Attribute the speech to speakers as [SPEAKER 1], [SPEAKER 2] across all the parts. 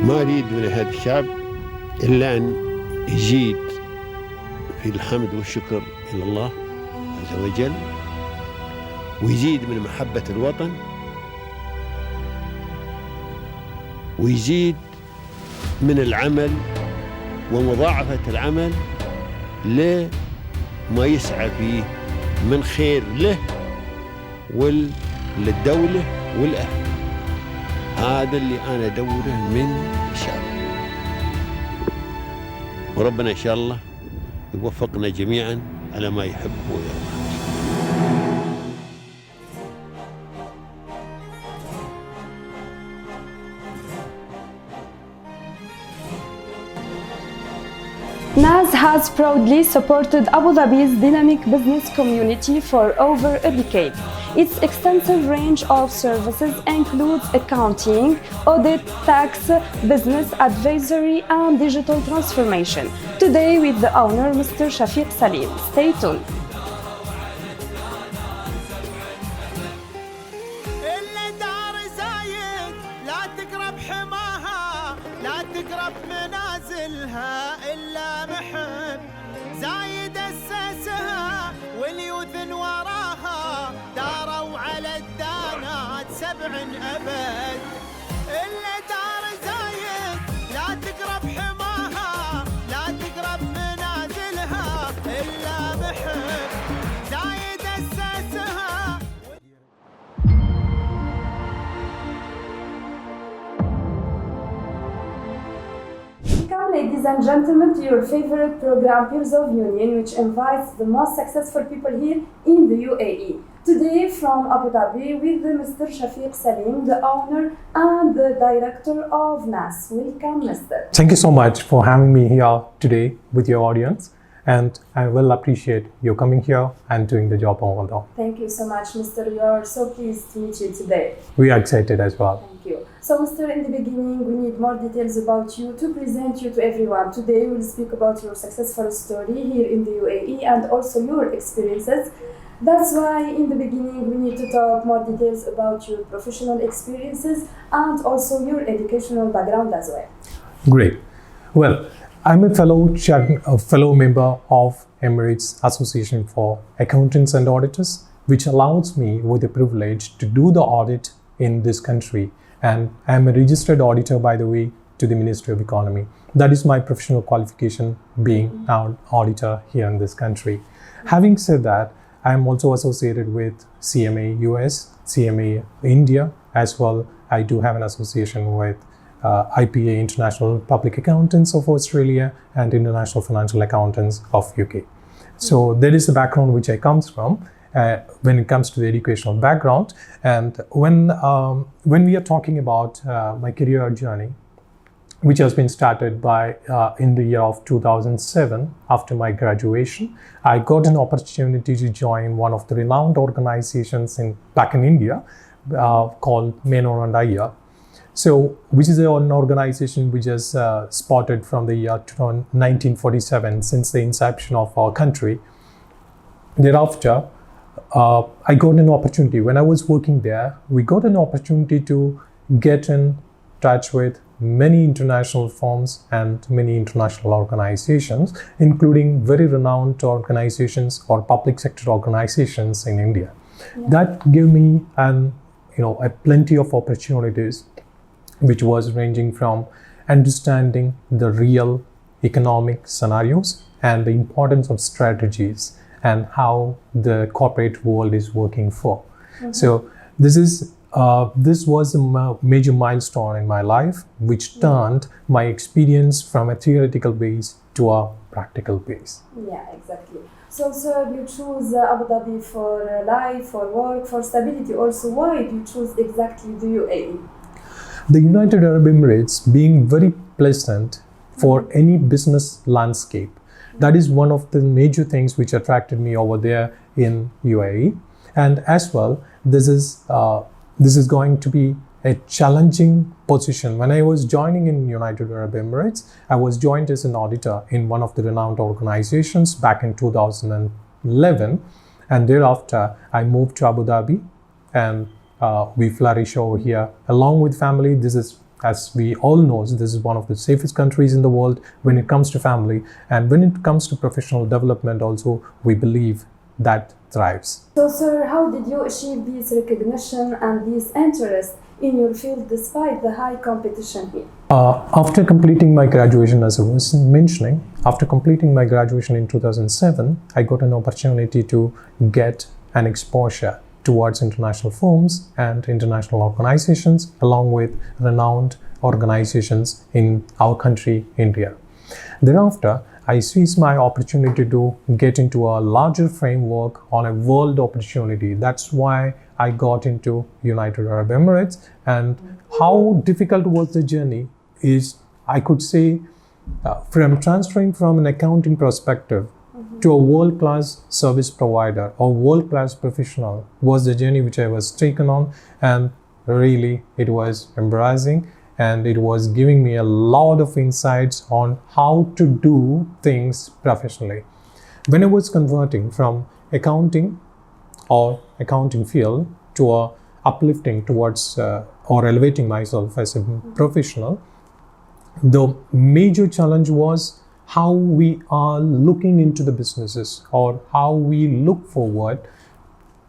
[SPEAKER 1] ما أريد من هذا الشعب إلا أن يزيد في الحمد والشكر إلى الله عز وجل، ويزيد من محبة الوطن، ويزيد من العمل ومضاعفة العمل لما يسعى فيه من خير له وللدولة والأهل. هذا اللي أنا أدوره من الشعب، وربنا إن شاء الله يوفقنا جميعا على ما يحب ويرضى.
[SPEAKER 2] NAS has proudly supported Abu Dhabi's dynamic business community for over a decade. Its extensive range of services includes accounting, audit, tax, business advisory, and digital transformation. Today with the owner, Mr. Shefeek Salim. Stay tuned.
[SPEAKER 3] زايد أسسها واليوثن وراها داروا على الدانات 7 أبد. إلا دار زايد لا تقرب حماها، لا تقرب منازلها إلا محب زايد أسسها.
[SPEAKER 2] Ladies and gentlemen, to your favorite program, Peers of Union, which invites the most successful people here in the UAE. Today from Abu Dhabi with Mr. Shefeek Salim, the owner and the director of NAS. Welcome, Mr.
[SPEAKER 4] Thank you so much for having me here today with your audience, and I will appreciate you coming here and doing the job well done.
[SPEAKER 2] Thank you so much, Mr. We are so pleased to meet you today.
[SPEAKER 4] We are excited as well.
[SPEAKER 2] Thank you. So, Mr. In the beginning, we need more details about you to present you to everyone. Today, we'll speak about your successful story here in the UAE and also your experiences. That's why, in the beginning, we need to talk more details about your professional experiences and also your educational background as well.
[SPEAKER 4] Great. Well, I'm a fellow member of Emirates Association for Accountants and Auditors, which allows me with the privilege to do the audit in this country. And I'm a registered auditor, by the way, to the Ministry of Economy. That is my professional qualification, being an auditor here in this country. Having said that, I'm also associated with CMA US, CMA India, as well. I do have an association with IPA, International Public Accountants of Australia, and International Financial Accountants of UK. So that is the background which I comes from. When it comes to the educational background, and when we are talking about my career journey, which has been started by in the year of 2007 after my graduation, I got an opportunity to join one of the renowned organizations back in India called Menor and Iyer. So, which is an organization which is spotted from the year 1947 since the inception of our country. Thereafter, I got an opportunity. When I was working there, we got an opportunity to get in touch with many international firms and many international organizations, including very renowned organizations or public sector organizations in India. Yeah. That gave me a plenty of opportunities, which was ranging from understanding the real economic scenarios and the importance of strategies and how the corporate world is working for. Mm-hmm. So this was a major milestone in my life, which turned my experience from a theoretical base to a practical base.
[SPEAKER 2] Yeah, exactly. So, sir, you choose Abu Dhabi for life, for work, for stability also. Why do you choose exactly the UAE?
[SPEAKER 4] The United Arab Emirates being very pleasant for any business landscape. That is one of the major things which attracted me over there in UAE. And as well, this is going to be a challenging position. When I was joining in United Arab Emirates, I was joined as an auditor in one of the renowned organizations back in 2011. And thereafter, I moved to Abu Dhabi and we flourish over here along with family. This is As we all know, this is one of the safest countries in the world when it comes to family, and when it comes to professional development also, we believe that thrives.
[SPEAKER 2] So, sir, how did you achieve this recognition and this interest in your field despite the high competition here?
[SPEAKER 4] After completing my graduation, as I was mentioning, after completing my graduation in 2007, I got an opportunity to get an exposure towards international firms and international organizations, along with renowned organizations in our country, India. Thereafter, I seized my opportunity to get into a larger framework on a world opportunity. That's why I got into United Arab Emirates. And how difficult was the journey is, I could say, from transferring from an accounting perspective to a world-class service provider or world-class professional was the journey which I was taken on, and really it was embarrassing, and it was giving me a lot of insights on how to do things professionally. When I was converting from accounting or accounting field to a uplifting towards or elevating myself as a professional, the major challenge was how we are looking into the businesses, or how we look forward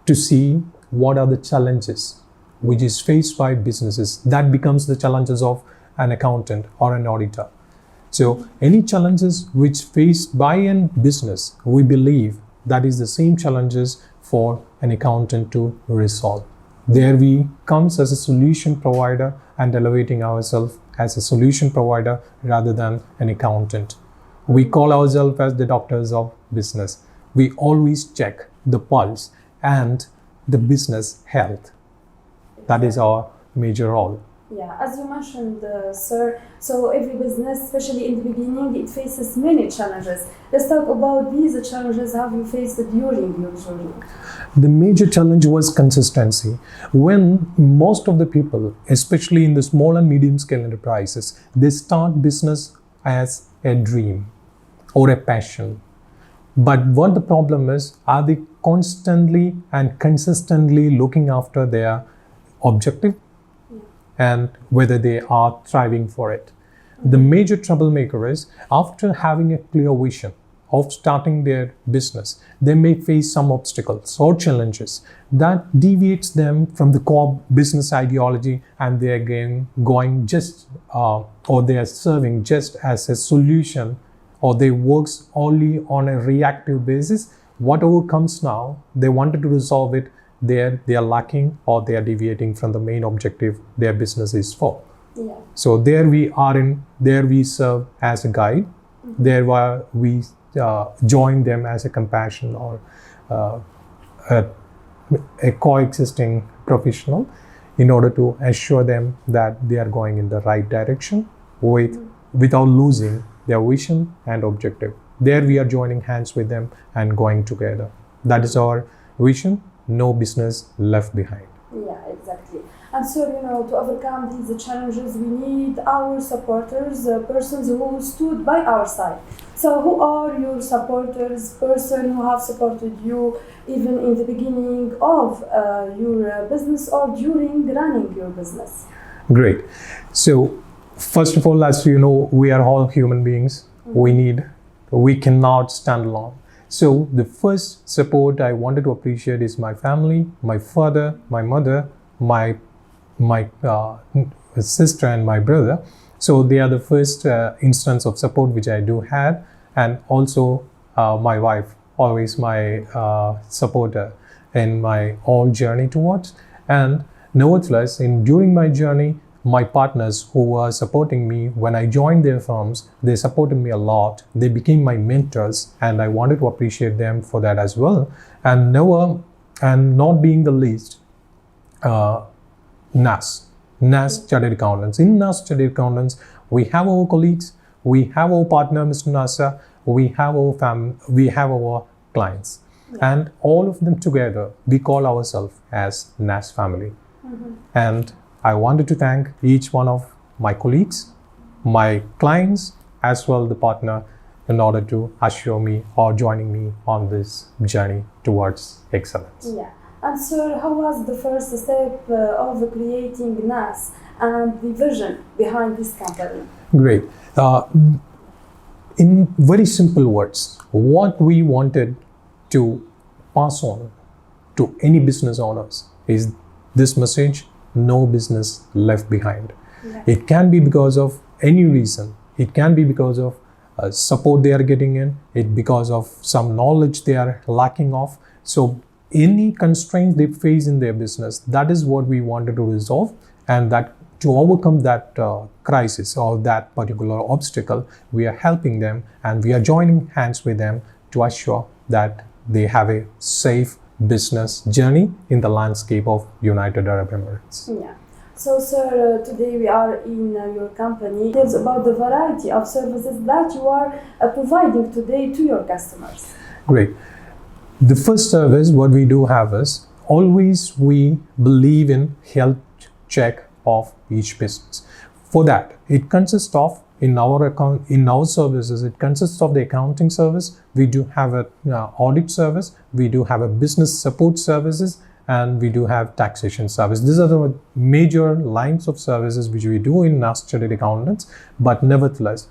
[SPEAKER 4] to see what are the challenges which is faced by businesses. That becomes the challenges of an accountant or an auditor. So any challenges which faced by a business, we believe that is the same challenges for an accountant to resolve. There we comes as a solution provider and elevating ourselves as a solution provider rather than an accountant. We call ourselves as the doctors of business. We always check the pulse and the business health. That is our major role.
[SPEAKER 2] Yeah, as you mentioned, sir, so every business, especially in the beginning, it faces many challenges. Let's talk about these challenges have you faced during your journey.
[SPEAKER 4] The major challenge was consistency. When most of the people, especially in the small and medium scale enterprises, they start business as a dream or a passion. But what the problem is, are they constantly and consistently looking after their objective and whether they are thriving for it? The major troublemaker is, after having a clear vision of starting their business, they may face some obstacles or challenges that deviates them from the core business ideology, and they are again going just or they are serving just as a solution, or they works only on a reactive basis. Whatever comes now, they wanted to resolve it. There they are lacking, or they are deviating from the main objective their business is for.
[SPEAKER 2] Yeah.
[SPEAKER 4] So there we serve as a guide. There we join them as a compassion or a coexisting professional in order to assure them that they are going in the right direction without losing their vision and objective. There we are joining hands with them and going together. That is our vision. No business left behind.
[SPEAKER 2] Yeah, exactly. And so, to overcome these challenges, we need our supporters, persons who stood by our side. So who are your supporters, person who have supported you even in the beginning of your business or during running your business?
[SPEAKER 4] Great. So first of all, as you know, we are all human beings. We cannot stand alone. So the first support I wanted to appreciate is my family, my father, my mother, my sister and my brother. So they are the first instance of support which I do have, and also my wife, always my supporter in my whole journey towards. And nevertheless, during my journey, my partners who were supporting me when I joined their firms, they supported me a lot. They became my mentors, and I wanted to appreciate them for that as well. And not being the least, NAS Chartered Accountants. In NAS Chartered Accountants, we have our colleagues, we have our partner, Mr. Nasser, we have our clients, and all of them together, we call ourselves as NAS family. And I wanted to thank each one of my colleagues, my clients, as well the partner, in order to assure me or joining me on this journey towards excellence.
[SPEAKER 2] Yeah. And sir, how was the first step of creating NAS? and the vision behind this company.
[SPEAKER 4] Great. In very simple words, what we wanted to pass on to any business owners is this message: no business left behind.
[SPEAKER 2] Yeah.
[SPEAKER 4] It can be because of any reason. It can be because of support they are getting in, it because of some knowledge they are lacking of. So any constraints they face in their business, that is what we wanted to resolve, and that to overcome that crisis or that particular obstacle, we are helping them and we are joining hands with them to assure that they have a safe business journey in the landscape of United Arab Emirates.
[SPEAKER 2] Yeah. So, sir, today we are in your company. Tell us about the variety of services that you are providing today to your customers.
[SPEAKER 4] Great. The first service, what we do have is, always we believe in health check of each business. For that, it consists of, in our services, it consists of the accounting service. We do have a audit service. We do have a business support services, and we do have taxation service. These are the major lines of services which we do in NAS Chartered Accountants. But nevertheless,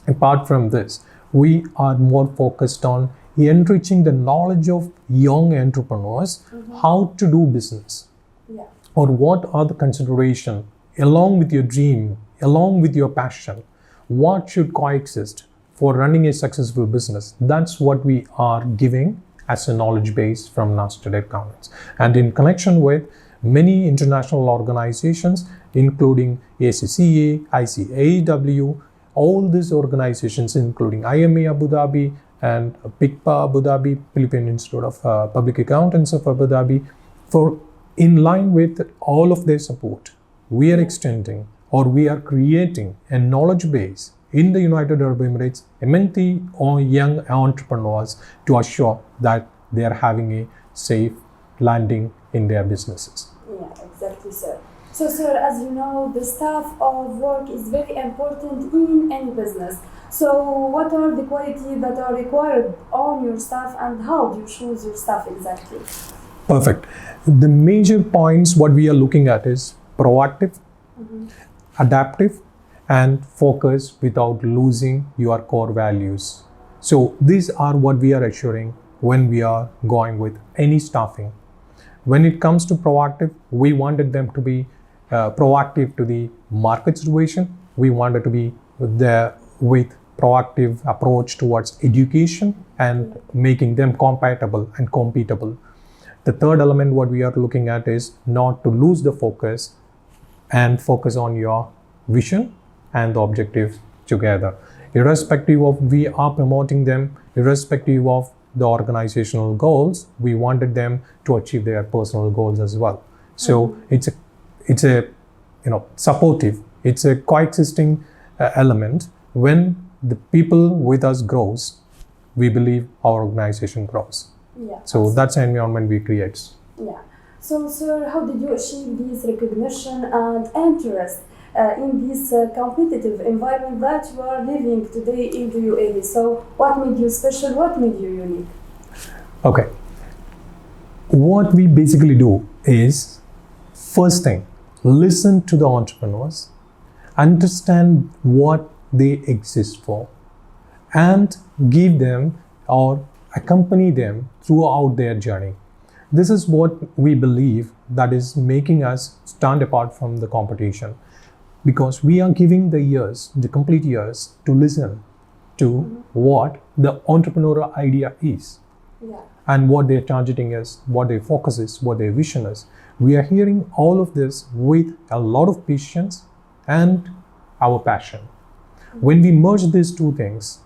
[SPEAKER 4] apart from this, we are more focused on enriching the knowledge of young entrepreneurs, how to do business,
[SPEAKER 2] Yeah.
[SPEAKER 4] or what are the considerations along with your dream, along with your passion, what should coexist for running a successful business. That's what we are giving as a knowledge base from NAS Chartered Accountants. And in connection with many international organizations, including ACCA, ICAEW, all these organizations, including IMA Abu Dhabi and PICPA Abu Dhabi, Philippine Institute of Public Accountants of Abu Dhabi, for in line with all of their support, we are extending or we are creating a knowledge base in the United Arab Emirates among the young entrepreneurs to assure that they are having a safe landing in their businesses.
[SPEAKER 2] Yeah, exactly, sir. So, sir, as you know, the staff of work is very important in any business. So, what are the qualities that are required on your staff, and how do you choose your staff exactly?
[SPEAKER 4] Perfect. The major points what we are looking at is proactive, adaptive, and focus without losing your core values. So these are what we are assuring when we are going with any staffing. When it comes to proactive, we wanted them to be proactive to the market situation. We wanted to be there with proactive approach towards education and making them compatible and competable. The third element what we are looking at is not to lose the focus and focus on your vision and the objective together. Irrespective of we are promoting them, irrespective of the organizational goals, we wanted them to achieve their personal goals as well. So it's a supportive, it's a coexisting element. When the people with us grows, we believe our organization grows.
[SPEAKER 2] Yeah.
[SPEAKER 4] So that's an environment we create.
[SPEAKER 2] Yeah. So, sir, how did you achieve this recognition and interest in this competitive environment that you are living today in the UAE? So, what made you special? What made you unique?
[SPEAKER 4] Okay. What we basically do is, first thing, listen to the entrepreneurs, understand what they exist for, and give them or accompany them throughout their journey. This is what we believe that is making us stand apart from the competition, because we are giving the years, the complete years, to listen to what the entrepreneurial idea is.
[SPEAKER 2] Yeah.
[SPEAKER 4] And what their targeting is, what their focus is, what their vision is. We are hearing all of this with a lot of patience and our passion. When we merge these two things,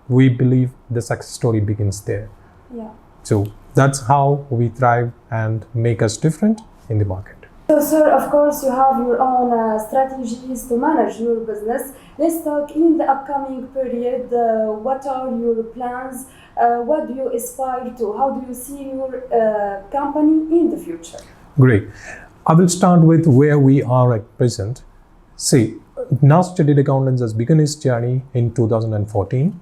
[SPEAKER 4] we believe the success story begins there.
[SPEAKER 2] Yeah.
[SPEAKER 4] So that's how we thrive and make us different in the market.
[SPEAKER 2] So, sir, of course, you have your own strategies to manage your business. Let's talk in the upcoming period. What are your plans? What do you aspire to? How do you see your company in the future?
[SPEAKER 4] Great. I will start with where we are at present. See, NAS Chartered Accountants has begun its journey in 2014.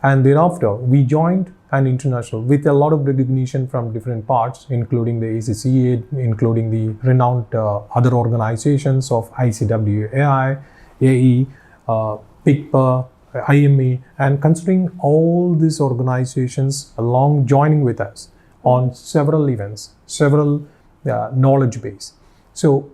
[SPEAKER 4] And thereafter, we joined an international with a lot of recognition from different parts, including the ACCA, including the renowned other organizations of ICWAI, AE, PICPA, IME, and considering all these organizations along joining with us on several events, several knowledge base. So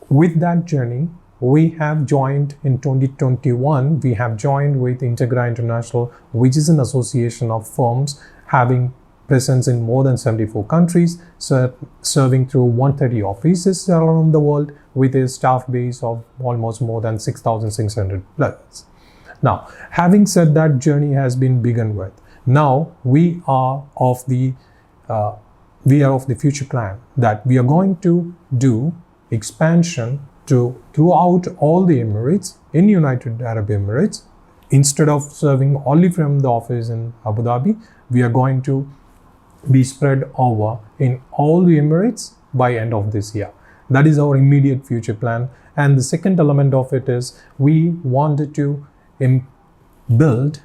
[SPEAKER 4] with that journey, we have joined in 2021, we have joined with Integra International, which is an association of firms having presence in more than 74 countries, serving through 130 offices around the world with a staff base of almost more than 6,600 plus. Now, having said that, journey has been begun with. Now we are of the future plan that we are going to do expansion throughout all the Emirates in United Arab Emirates. Instead of serving only from the office in Abu Dhabi, we are going to be spread over in all the Emirates by end of this year. That is our immediate future plan. And the second element of it is we wanted to build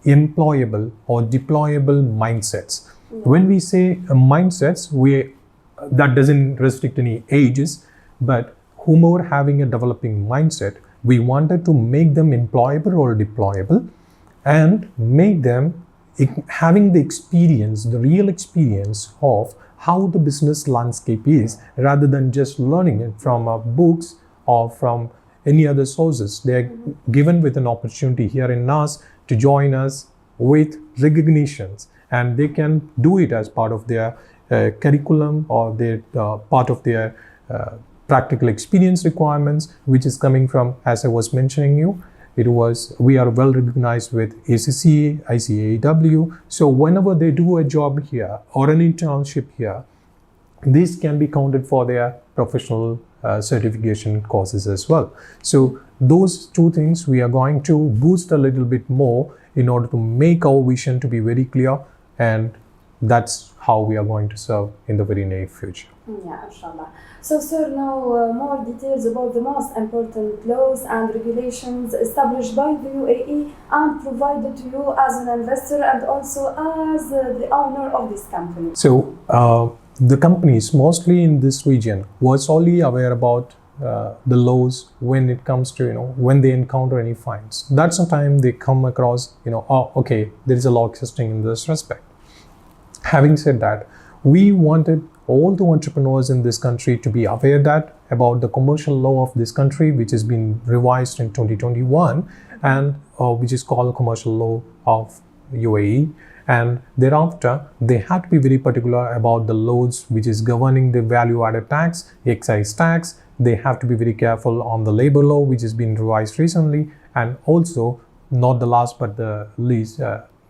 [SPEAKER 4] employable or deployable mindsets. When we say mindsets, that doesn't restrict any ages, but whomever having a developing mindset, we wanted to make them employable or deployable and make them having the experience, the real experience of how the business landscape is, rather than just learning it from books or from any other sources. They are given with an opportunity here in NAS to join us with recognitions, and they can do it as part of their curriculum or their part of their practical experience requirements, which is coming from, as I was mentioning you, we are well recognized with ACCA, ICAW. So whenever they do a job here or an internship here, this can be counted for their professional certification courses as well. So those two things we are going to boost a little bit more in order to make our vision to be very clear, and that's how we are going to serve in the very near future.
[SPEAKER 2] Yeah, inshallah. So, sir, now more details about the most important laws and regulations established by the UAE and provided to you as an investor and also as the owner of this company.
[SPEAKER 4] So, the companies mostly in this region was only aware about the laws when it comes to, when they encounter any fines. That's the time they come across, oh, okay, there is a law existing in this respect. Having said that, we wanted all the entrepreneurs in this country to be aware that about the commercial law of this country, which has been revised in 2021 and which is called commercial law of UAE. And thereafter, they have to be very particular about the laws which is governing the value-added tax, excise tax. They have to be very careful on the labor law, which has been revised recently, and also, not the last but the least,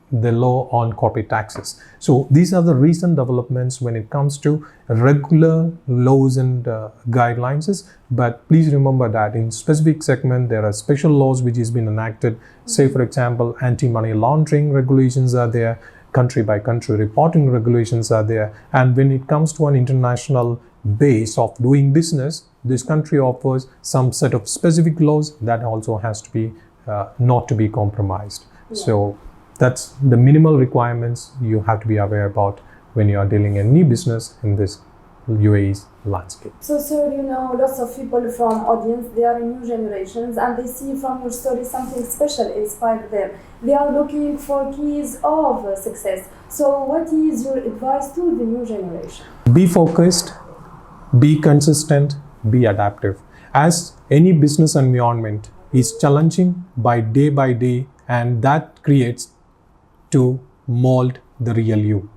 [SPEAKER 4] the law on corporate taxes. So these are the recent developments when it comes to regular laws and guidelines. But please remember that in specific segment, there are special laws which has been enacted. Say, for example, anti-money laundering regulations are there, country by country reporting regulations are there. And when it comes to an international base of doing business, this country offers some set of specific laws that also has to be not to be compromised. Yeah. So that's the minimal requirements you have to be aware about when you are dealing any business in this UAE's landscape.
[SPEAKER 2] So, sir, lots of people from audience, they are new generations and they see from your story something special inspired them. They are looking for keys of success. So what is your advice to the new generation?
[SPEAKER 4] Be focused, be consistent, be adaptive. As any business environment is challenging by day, and that creates to mold the real you.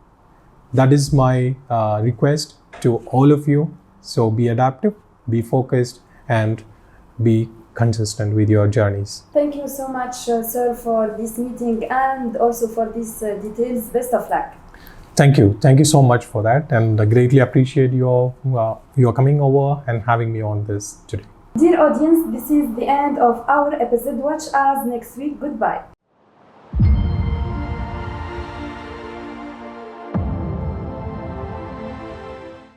[SPEAKER 4] That is my request to all of you. So be adaptive, be focused, and be consistent with your journeys.
[SPEAKER 2] Thank you so much, sir, for this meeting and also for these details. Best of luck.
[SPEAKER 4] Thank you. Thank you so much for that, and I greatly appreciate your coming over and having me on this today.
[SPEAKER 2] Dear audience, this is the end of our episode. Watch us next week. Goodbye.